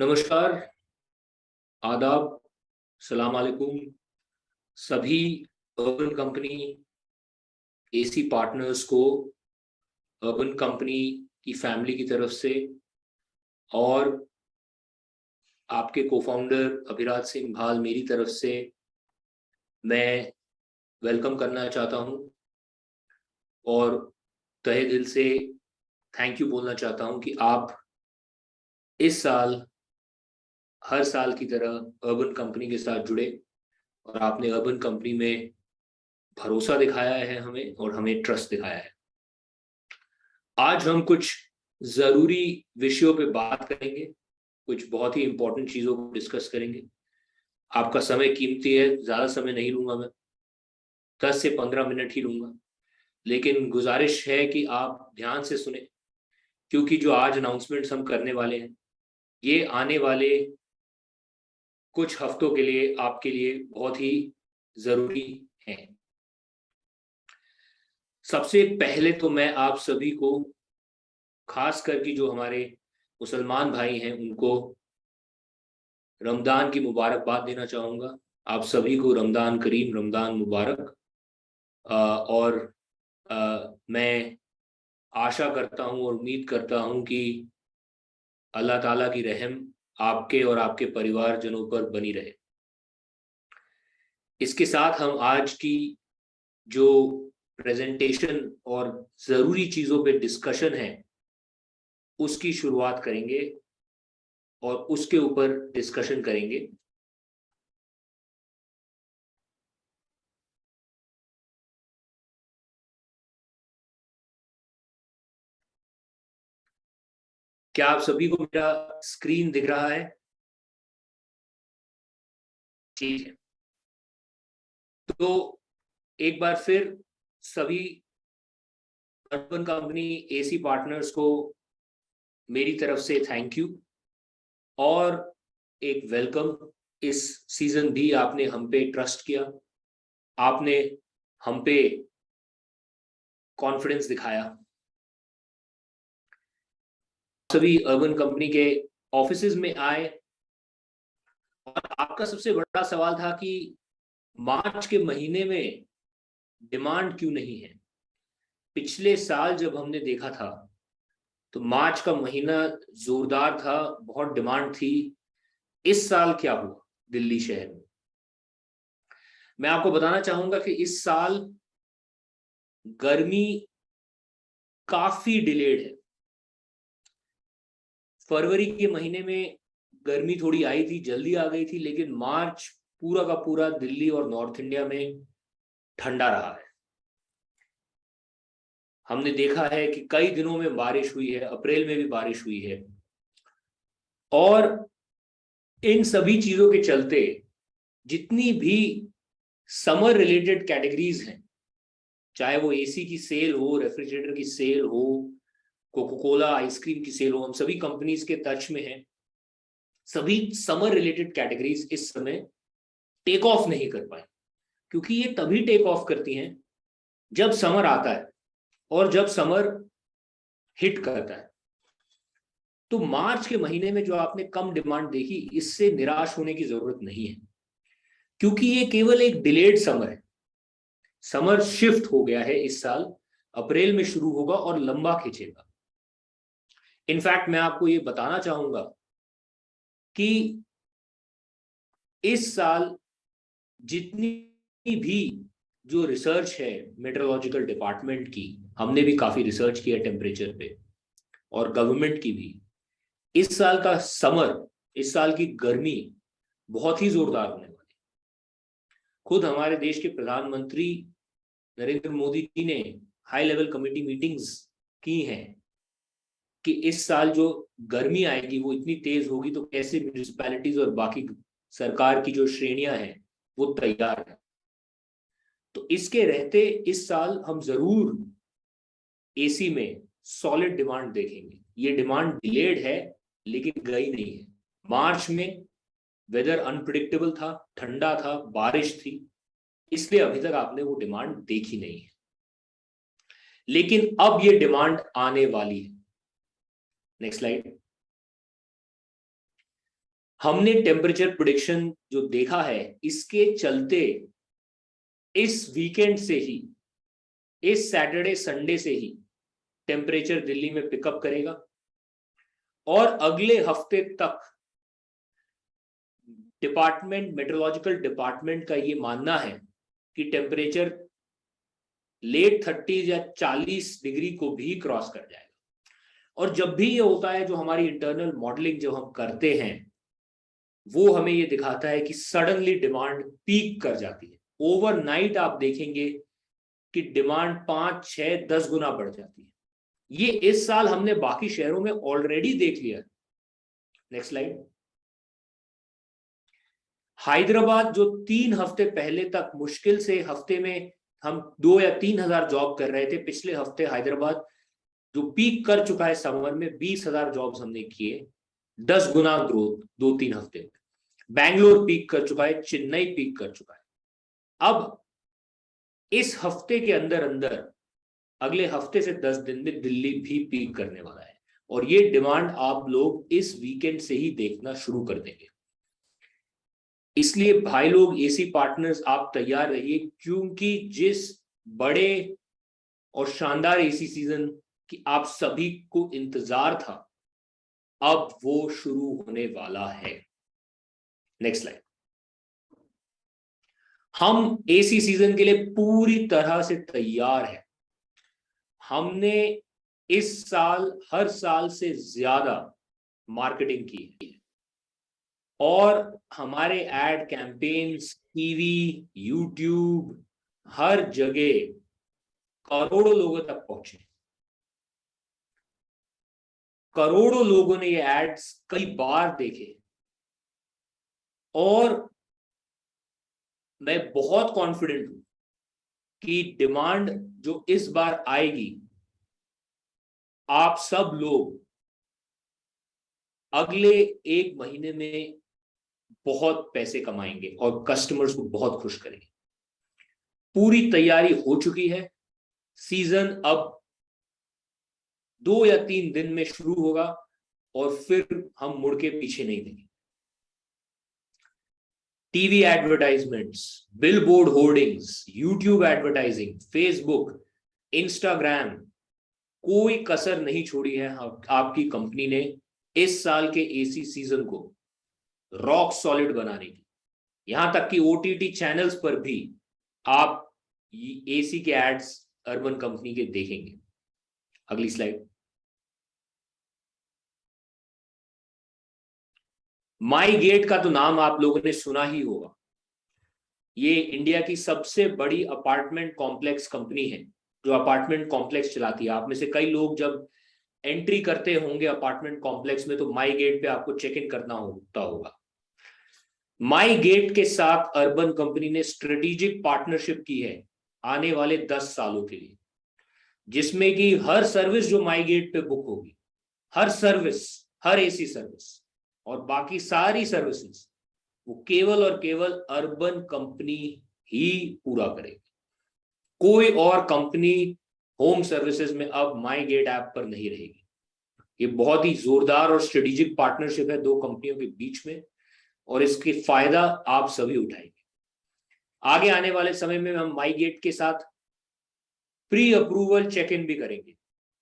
नमस्कार, आदाब, सलाम अलैकुम सभी अर्बन कंपनी एसी पार्टनर्स को अर्बन कंपनी की फैमिली की तरफ से और आपके को-फाउंडर अभिराज सिंह भाल मेरी तरफ से मैं वेलकम करना चाहता हूं और तहे दिल से थैंक यू बोलना चाहता हूं कि आप इस साल हर साल की तरह अर्बन कंपनी के साथ जुड़े और आपने अर्बन कंपनी में भरोसा दिखाया है हमें और हमें ट्रस्ट दिखाया है। आज हम कुछ जरूरी विषयों पे बात करेंगे, कुछ बहुत ही इंपॉर्टेंट चीजों को डिस्कस करेंगे। आपका समय कीमती है, ज्यादा समय नहीं लूंगा मैं, 10 से 15 मिनट ही लूंगा, लेकिन गुजारिश है कि आप ध्यान से सुने, क्योंकि जो आज अनाउंसमेंट्स हम करने वाले हैं ये आने वाले कुछ हफ्तों के लिए आपके लिए बहुत ही जरूरी है। सबसे पहले तो मैं आप सभी को, खास करके जो हमारे मुसलमान भाई हैं, उनको रमदान की मुबारकबाद देना चाहूँगा। आप सभी को रमदान करीम, रमदान मुबारक। और मैं आशा करता हूँ और उम्मीद करता हूँ कि अल्लाह ताला की रहम आपके और आपके परिवारजनों पर बनी रहे। इसके साथ हम आज की जो प्रेजेंटेशन और ज़रूरी चीज़ों पे डिस्कशन है उसकी शुरुआत करेंगे और उसके ऊपर डिस्कशन करेंगे। क्या आप सभी को मेरा स्क्रीन दिख रहा है? ठीक है, तो एक बार फिर सभी अर्बन कंपनी एसी पार्टनर्स को मेरी तरफ से थैंक यू और एक वेलकम। इस सीजन भी आपने हम पे ट्रस्ट किया, आपने हम पे कॉन्फिडेंस दिखाया। सभी अर्बन कंपनी के ऑफिसेज में आए और आपका सबसे बड़ा सवाल था कि मार्च के महीने में डिमांड क्यों नहीं है। पिछले साल जब हमने देखा था तो मार्च का महीना जोरदार था, बहुत डिमांड थी। इस साल क्या हुआ दिल्ली शहर में? मैं आपको बताना चाहूंगा कि इस साल गर्मी काफी डिलेड है। फरवरी के महीने में गर्मी थोड़ी आई थी, जल्दी आ गई थी, लेकिन मार्च पूरा का पूरा दिल्ली और नॉर्थ इंडिया में ठंडा रहा है। हमने देखा है कि कई दिनों में बारिश हुई है, अप्रैल में भी बारिश हुई है। और इन सभी चीजों के चलते जितनी भी समर रिलेटेड कैटेगरीज हैं, चाहे वो एसी की सेल हो, रेफ्रिजरेटर की सेल हो, कोको कोला आइसक्रीम की सेल हो, हम सभी कंपनीज के टच में हैं। सभी समर रिलेटेड कैटेगरीज इस समय टेक ऑफ नहीं कर पाए, क्योंकि ये तभी टेक ऑफ करती हैं जब समर आता है और जब समर हिट करता है। तो मार्च के महीने में जो आपने कम डिमांड देखी, इससे निराश होने की जरूरत नहीं है, क्योंकि ये केवल एक डिलेड समर है। समर शिफ्ट हो गया है इस साल, अप्रैल में शुरू होगा और लंबा खींचेगा। इनफैक्ट मैं आपको ये बताना चाहूंगा कि इस साल जितनी भी जो रिसर्च है मेट्रोलॉजिकल डिपार्टमेंट की, हमने भी काफी रिसर्च किया टेम्परेचर पे, और गवर्नमेंट की भी, इस साल का समर, इस साल की गर्मी बहुत ही जोरदार होने वाली है। खुद हमारे देश के प्रधानमंत्री नरेंद्र मोदी जी ने हाई लेवल कमेटी मीटिंग्स की हैं कि इस साल जो गर्मी आएगी वो इतनी तेज होगी, तो कैसे म्यूनिसिपैलिटीज और बाकी सरकार की जो श्रेणियां हैं वो तैयार है। तो इसके रहते इस साल हम जरूर एसी में सॉलिड डिमांड देखेंगे। ये डिमांड डिलेड है लेकिन गई नहीं है। मार्च में वेदर अनप्रिडिक्टेबल था, ठंडा था, बारिश थी, इसलिए अभी तक आपने वो डिमांड देखी नहीं है, लेकिन अब ये डिमांड आने वाली है। Next slide. हमने टेम्परेचर प्रिडिक्शन जो देखा है, इसके चलते इस वीकेंड से ही, इस सैटरडे संडे से ही टेम्परेचर दिल्ली में पिकअप करेगा और अगले हफ्ते तक मेट्रोलॉजिकल डिपार्टमेंट का ये मानना है कि टेम्परेचर लेट 30 या 40 डिग्री को भी क्रॉस कर जाएगा। और जब भी ये होता है, जो हमारी इंटरनल मॉडलिंग जो हम करते हैं, वो हमें ये दिखाता है कि सडनली डिमांड पीक कर जाती है। ओवरनाइट आप देखेंगे कि डिमांड 5, 6, 10 गुना बढ़ जाती है। ये इस साल हमने बाकी शहरों में ऑलरेडी देख लिया। Next slide. हैदराबाद जो 3 हफ्ते पहले तक मुश्किल से हफ्ते में हम 2 या 3 हजार जॉब कर रहे थे, पिछले हफ्ते हैदराबाद जो पीक कर चुका है समर में, 20,000 जॉब्स हमने किए, 10 गुना ग्रोथ 2-3 हफ्ते में। बैंगलोर पीक कर चुका है, चेन्नई पीक कर चुका है। अब इस हफ्ते के अंदर अंदर अगले हफ्ते से 10 दिन में दिल्ली भी पीक करने वाला है, और ये डिमांड आप लोग इस वीकेंड से ही देखना शुरू कर देंगे। इसलिए भाई लोग, एसी पार्टनर्स, आप तैयार रहिए, क्योंकि जिस बड़े और शानदार एसी सीजन की आप सभी को इंतजार था, अब वो शुरू होने वाला है। Next slide. हम एसी सीजन के लिए पूरी तरह से तैयार हैं। हमने इस साल हर साल से ज्यादा मार्केटिंग की है, और हमारे एड कैंपेन्स टीवी, यूट्यूब, हर जगह करोड़ों लोगों तक पहुंचे। करोड़ों लोगों ने ये एड्स कई बार देखे, और मैं बहुत कॉन्फिडेंट हूं कि डिमांड जो इस बार आएगी, आप सब लोग अगले 1 महीने में बहुत पैसे कमाएंगे और कस्टमर्स को बहुत खुश करेंगे। पूरी तैयारी हो चुकी है। सीजन अब 2 या 3 दिन में शुरू होगा, और फिर हम मुड़ के पीछे नहीं देंगे। TV advertisements, billboard hoardings, YouTube advertising, Facebook, Instagram, कोई कसर नहीं छोड़ी है आपकी कंपनी ने इस साल के एसी सीजन को रॉक सॉलिड बनाने की। यहां तक कि ओटीटी चैनल्स पर भी आप एसी के एड्स अर्बन कंपनी के देखेंगे। अगली स्लाइड। माई गेट का तो नाम आप लोगों ने सुना ही होगा। ये इंडिया की सबसे बड़ी अपार्टमेंट कॉम्प्लेक्स कंपनी है, जो अपार्टमेंट कॉम्प्लेक्स चलाती है। आप में से कई लोग जब एंट्री करते होंगे अपार्टमेंट कॉम्प्लेक्स में, तो माई गेट पे आपको चेक इन करना होता होगा। माई गेट के साथ अर्बन कंपनी ने स्ट्रेटेजिक पार्टनरशिप की है आने वाले 10 सालों के लिए, जिसमें कि हर सर्विस जो माई गेट पे बुक होगी, हर सर्विस, हर एसी सर्विस और बाकी सारी सर्विसेज, वो केवल और केवल अर्बन कंपनी ही पूरा करेगी। कोई और कंपनी होम सर्विसेज में अब माई गेट ऐप पर नहीं रहेगी। ये बहुत ही जोरदार और स्ट्रेटेजिक पार्टनरशिप है 2 कंपनियों के बीच में, और इसके फायदा आप सभी उठाएंगे। आगे आने वाले समय में हम माई गेट के साथ प्री अप्रूवल चेक इन भी करेंगे,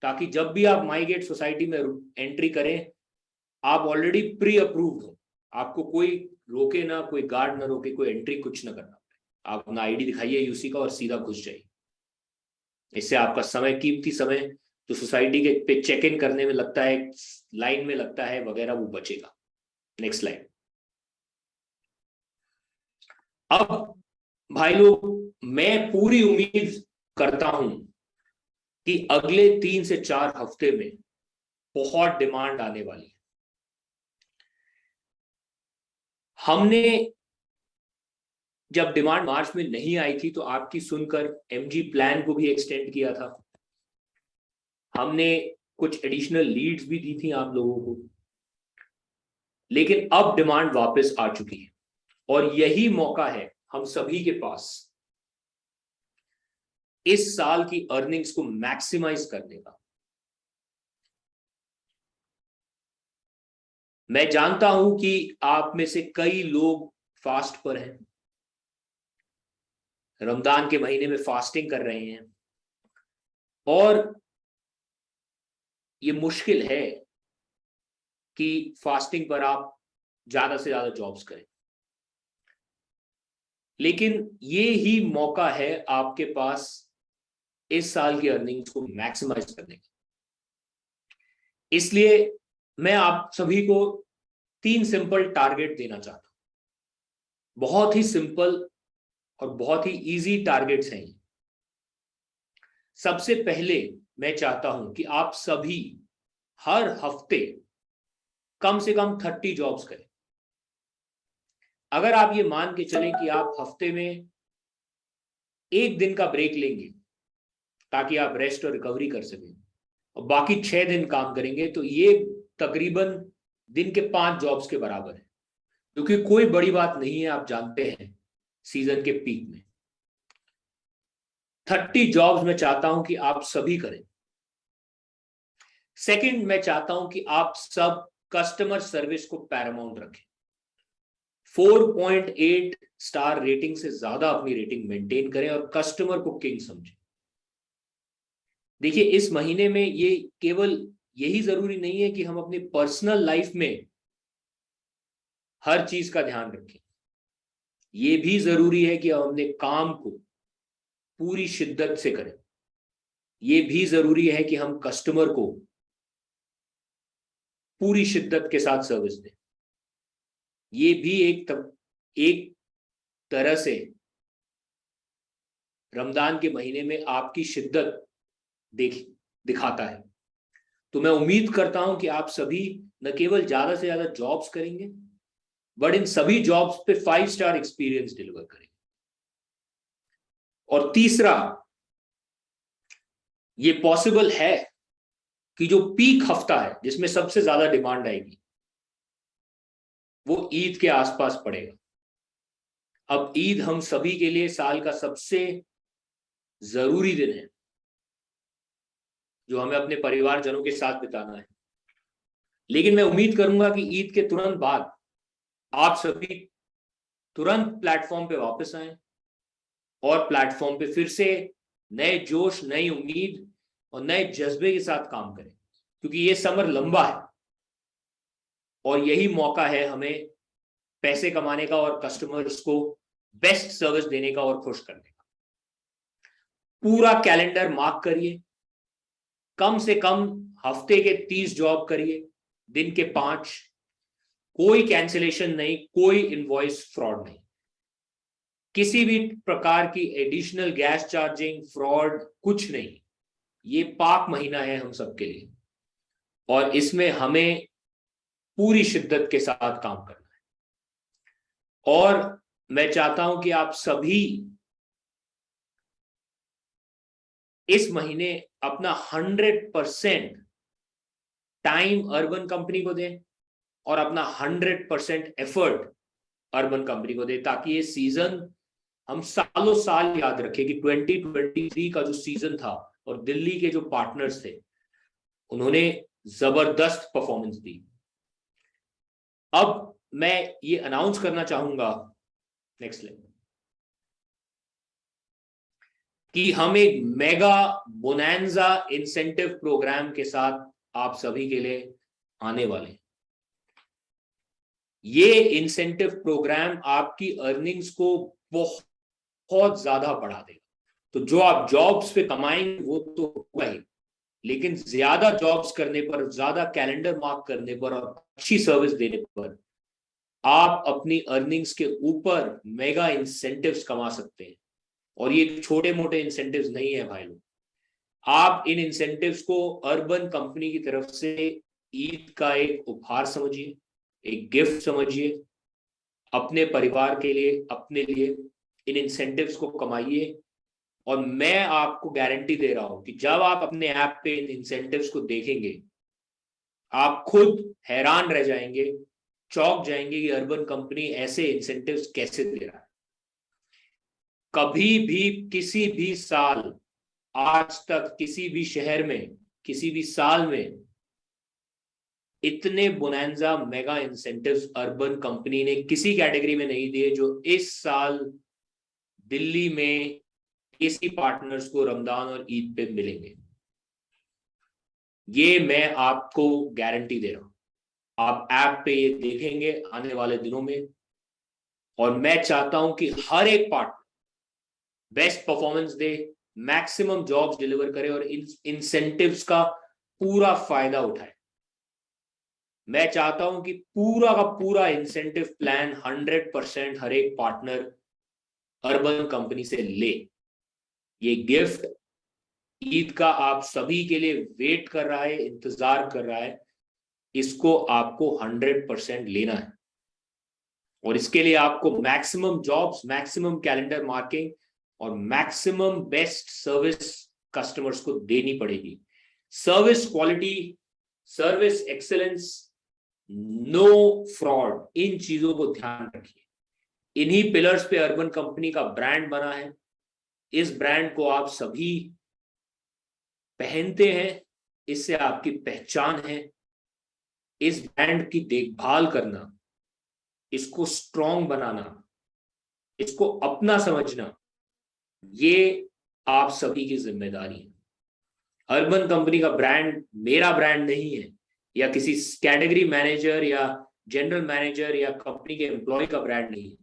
ताकि जब भी आप माई गेट सोसाइटी में एंट्री करें, आप ऑलरेडी प्री अप्रूव्ड हो, आपको कोई रोके ना, कोई गार्ड ना रोके, कोई एंट्री कुछ ना करना। आप अपना आईडी दिखाइए यूसी का और सीधा घुस जाइए। इससे आपका समय, कीमती समय जो सोसाइटी के पे चेक इन करने में लगता है, लाइन में लगता है वगैरह, वो बचेगा। Next slide. अब भाई लोग, मैं पूरी उम्मीद करता हूं कि अगले 3 से 4 हफ्ते में बहुत डिमांड आने वाली है। हमने जब डिमांड मार्च में नहीं आई थी, तो आपकी सुनकर एमजी प्लान को भी एक्सटेंड किया था। हमने कुछ एडिशनल लीड्स भी दी थी आप लोगों को, लेकिन अब डिमांड वापस आ चुकी है, और यही मौका है हम सभी के पास इस साल की अर्निंग्स को मैक्सिमाइज करने का। मैं जानता हूं कि आप में से कई लोग फास्ट पर हैं, रमजान के महीने में फास्टिंग कर रहे हैं, और ये मुश्किल है कि फास्टिंग पर आप ज्यादा से ज्यादा जॉब्स करें। लेकिन ये ही मौका है आपके पास इस साल की अर्निंग्स को मैक्सिमाइज करने का। इसलिए मैं आप सभी को 3 सिंपल टारगेट देना चाहता हूं। बहुत ही सिंपल और बहुत ही इजी टारगेट्स हैं। सबसे पहले मैं चाहता हूं कि आप सभी हर हफ्ते कम से कम 30 जॉब्स करें। अगर आप ये मान के चलें कि आप हफ्ते में 1 दिन का ब्रेक लेंगे ताकि आप रेस्ट और रिकवरी कर सकें, और बाकी 6 दिन काम करेंगे, तो ये तकरीबन दिन के 5 जॉब्स के बराबर है, क्योंकि कोई बड़ी बात नहीं है। आप जानते हैं सीजन के पीक में 30 जॉब्स मैं चाहता हूं कि आप सभी करें। सेकंड, मैं चाहता हूं कि आप सब कस्टमर सर्विस को पैरामाउंट रखें। 4.8 स्टार रेटिंग से ज्यादा अपनी रेटिंग मेंटेन करें और कस्टमर को किंग समझें। देखिए, इस महीने में ये केवल यही जरूरी नहीं है कि हम अपनी पर्सनल लाइफ में हर चीज का ध्यान रखें, ये भी जरूरी है कि हम अपने काम को पूरी शिद्दत से करें। ये भी जरूरी है कि हम कस्टमर को पूरी शिद्दत के साथ सर्विस दें। ये भी एक तरह से रमजान के महीने में आपकी शिद्दत दिखाता है। तो मैं उम्मीद करता हूं कि आप सभी न केवल ज्यादा से ज्यादा जॉब्स करेंगे, बट इन सभी जॉब्स पे 5 स्टार एक्सपीरियंस डिलीवर करेंगे। और तीसरा, ये पॉसिबल है कि जो पीक हफ्ता है जिसमें सबसे ज्यादा डिमांड आएगी वो ईद के आसपास पड़ेगा। अब ईद हम सभी के लिए साल का सबसे जरूरी दिन है जो हमें अपने परिवारजनों के साथ बिताना है। लेकिन मैं उम्मीद करूंगा कि ईद के तुरंत बाद आप सभी तुरंत प्लेटफॉर्म पे वापस आए और प्लेटफॉर्म पे फिर से नए जोश, नई उम्मीद और नए जज्बे के साथ काम करें, क्योंकि ये समर लंबा है और यही मौका है हमें पैसे कमाने का और कस्टमर्स को बेस्ट सर्विस देने का और खुश करने का। पूरा कैलेंडर मार्क करिए, कम से कम हफ्ते के 30 जॉब करिए, दिन के 5, कोई कैंसिलेशन नहीं, कोई इनवॉइस फ्रॉड नहीं, किसी भी प्रकार की एडिशनल गैस चार्जिंग, फ्रॉड, कुछ नहीं। ये पाक महीना है हम सबके लिए और इसमें हमें पूरी शिद्दत के साथ काम करना है। और मैं चाहता हूं कि आप सभी इस महीने अपना 100% टाइम अर्बन कंपनी को दें और अपना 100% एफर्ट अर्बन कंपनी को दें, ताकि ये सीजन हम सालों साल याद रखें कि 2023 का जो सीजन था और दिल्ली के जो पार्टनर्स थे उन्होंने जबरदस्त परफॉर्मेंस दी। अब मैं ये अनाउंस करना चाहूंगा, नेक्स्ट लेवल, कि हम एक मेगा बोनांजा इंसेंटिव प्रोग्राम के साथ आप सभी के लिए आने वाले हैं। ये इंसेंटिव प्रोग्राम आपकी अर्निंग्स को बहुत ज्यादा बढ़ा देगा। तो जो आप जॉब्स पे कमाएंगे वो तो होगा ही, लेकिन ज्यादा जॉब्स करने पर, ज्यादा कैलेंडर मार्क करने पर और अच्छी सर्विस देने पर आप अपनी अर्निंग्स के ऊपर मेगा इंसेंटिव्स कमा सकते हैं। और ये छोटे मोटे इंसेंटिव्स नहीं है भाई लोग। आप इन इंसेंटिव्स को अर्बन कंपनी की तरफ से ईद का एक उपहार समझिए, एक गिफ्ट समझिए, अपने परिवार के लिए, अपने लिए इन इंसेंटिव्स को कमाइए। और मैं आपको गारंटी दे रहा हूं कि जब आप अपने ऐप पे इन इंसेंटिव्स को देखेंगे आप खुद हैरान रह जाएंगे, चौंक जाएंगे कि अर्बन कंपनी ऐसे इंसेंटिव्स कैसे दे रहा है। कभी भी किसी भी साल आज तक किसी भी शहर में किसी भी साल में इतने bonanza mega incentives urban company ने किसी कैटेगरी में नहीं दिए जो इस साल दिल्ली में एसी पार्टनर्स को रमजान और ईद पे मिलेंगे। ये मैं आपको गारंटी दे रहा हूं। आप ऐप पे ये देखेंगे आने वाले दिनों में, और मैं चाहता हूं कि हर एक पार्टनर बेस्ट परफॉर्मेंस दे, मैक्सिमम जॉब्स डिलीवर करे और इंसेंटिव्स का पूरा फायदा उठाए। मैं चाहता हूं कि पूरा का पूरा इंसेंटिव प्लान 100% हर एक पार्टनर अर्बन कंपनी से ले। ये गिफ्ट ईद का आप सभी के लिए वेट कर रहा है, इंतजार कर रहा है। इसको आपको 100% लेना है, और इसके लिए आपको maximum jobs, maximum calendar marking और मैक्सिमम बेस्ट सर्विस कस्टमर्स को देनी पड़ेगी। Service quality, service excellence, no fraud, इन चीजों को ध्यान रखिए। इन्हीं पिलर्स पे अर्बन कंपनी का ब्रांड बना है। इस ब्रांड को आप सभी पहनते हैं, इससे आपकी पहचान है। इस ब्रांड की देखभाल करना, इसको स्ट्रॉन्ग बनाना, इसको अपना समझना, ये आप सभी की जिम्मेदारी है। अर्बन कंपनी का ब्रांड मेरा ब्रांड नहीं है, या किसी कैटेगरी मैनेजर या जनरल मैनेजर या कंपनी के एम्प्लॉय का ब्रांड नहीं है।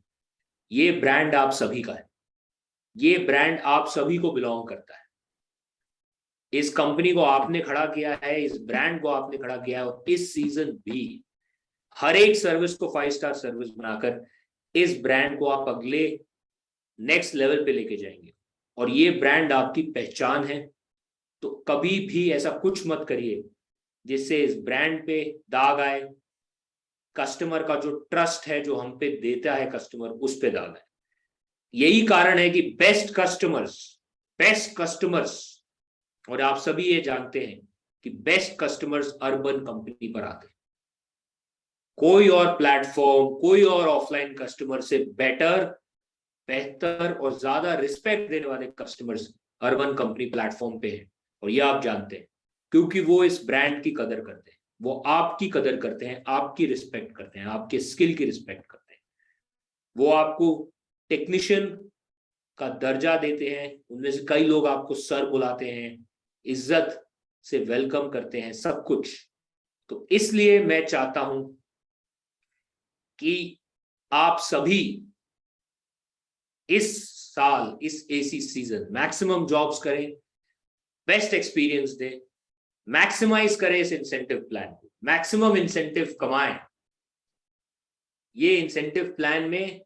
ये ब्रांड आप सभी का है। ये ब्रांड आप सभी को बिलोंग करता है। इस कंपनी को आपने खड़ा किया है, इस ब्रांड को आपने खड़ा किया है, और इस सीजन भी हर एक सर्विस को 5 स्टार सर्विस बनाकर इस ब्रांड को आप अगले नेक्स्ट लेवल पे लेके जाएंगे। और ये ब्रांड आपकी पहचान है, तो कभी भी ऐसा कुछ मत करिए जिससे इस ब्रांड पे दाग आए। कस्टमर का जो ट्रस्ट है जो हम पे देता है कस्टमर, उस पे दाग आए। यही कारण है कि बेस्ट कस्टमर्स, और आप सभी ये जानते हैं कि बेस्ट कस्टमर्स अर्बन कंपनी पर आते हैं। कोई और प्लेटफॉर्म, कोई और ऑफलाइन कस्टमर से बेहतर और ज्यादा रिस्पेक्ट देने वाले कस्टमर्स अर्बन कंपनी प्लेटफॉर्म पे है। और ये आप जानते हैं, क्योंकि वो इस ब्रांड की कदर करते हैं, वो आपकी कदर करते हैं, आपकी रिस्पेक्ट करते हैं, आपके स्किल की रिस्पेक्ट करते हैं। वो आपको टेक्नीशियन का दर्जा देते हैं, उनमें से कई लोग आपको सर बुलाते हैं, इज्जत से वेलकम करते हैं, सब कुछ। तो इसलिए मैं चाहता हूं कि आप सभी इस साल, इस एसी सीजन मैक्सिमम जॉब्स करें, बेस्ट एक्सपीरियंस दें, मैक्सिमाइज करें इस इंसेंटिव प्लान को, मैक्सिमम इंसेंटिव कमाएं। ये इंसेंटिव प्लान में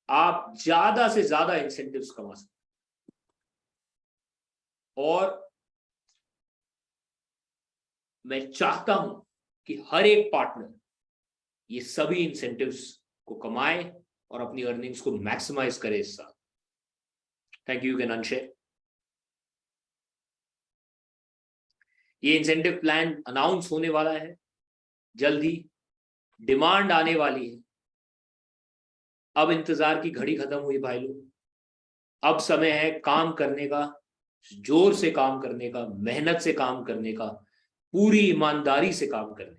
आप ज्यादा से ज्यादा इंसेंटिव्स कमा सकते, और मैं चाहता हूं कि हर एक पार्टनर ये सभी इंसेंटिव्स को कमाए और अपनी अर्निंग्स को मैक्सिमाइज करे इस साल। Thank you, can unshare. ये इंसेंटिव प्लान अनाउंस होने वाला है जल्द ही, डिमांड आने वाली है। अब इंतजार की घड़ी खत्म हुई भाई लोग। अब समय है काम करने का, जोर से काम करने का, मेहनत से काम करने का, पूरी ईमानदारी से काम करने का।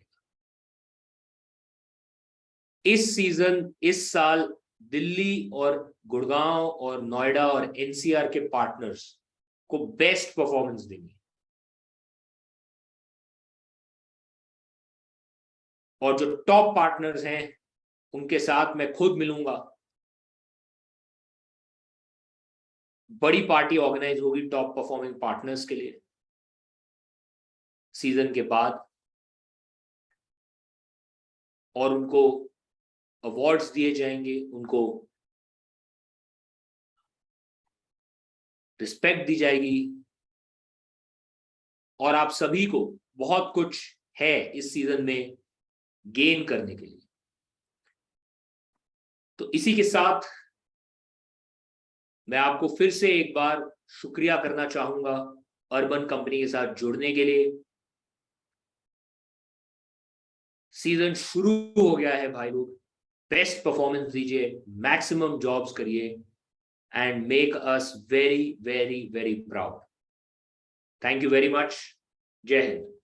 इस सीजन, इस साल दिल्ली और गुड़गांव और नोएडा और एनसीआर के पार्टनर्स को बेस्ट परफॉर्मेंस देंगे, और जो टॉप पार्टनर्स हैं उनके साथ मैं खुद मिलूंगा। बड़ी पार्टी ऑर्गेनाइज होगी टॉप परफॉर्मिंग पार्टनर्स के लिए सीजन के बाद, और उनको अवार्ड्स दिए जाएंगे, उनको रिस्पेक्ट दी जाएगी, और आप सभी को बहुत कुछ है इस सीजन में गेन करने के लिए। तो इसी के साथ मैं आपको फिर से एक बार शुक्रिया करना चाहूंगा अर्बन कंपनी के साथ जुड़ने के लिए। सीजन शुरू हो गया है भाई लोग, बेस्ट परफॉर्मेंस दीजिए, मैक्सिमम जॉब्स करिए, and make us very very very proud. Thank you very much. जय हिंद।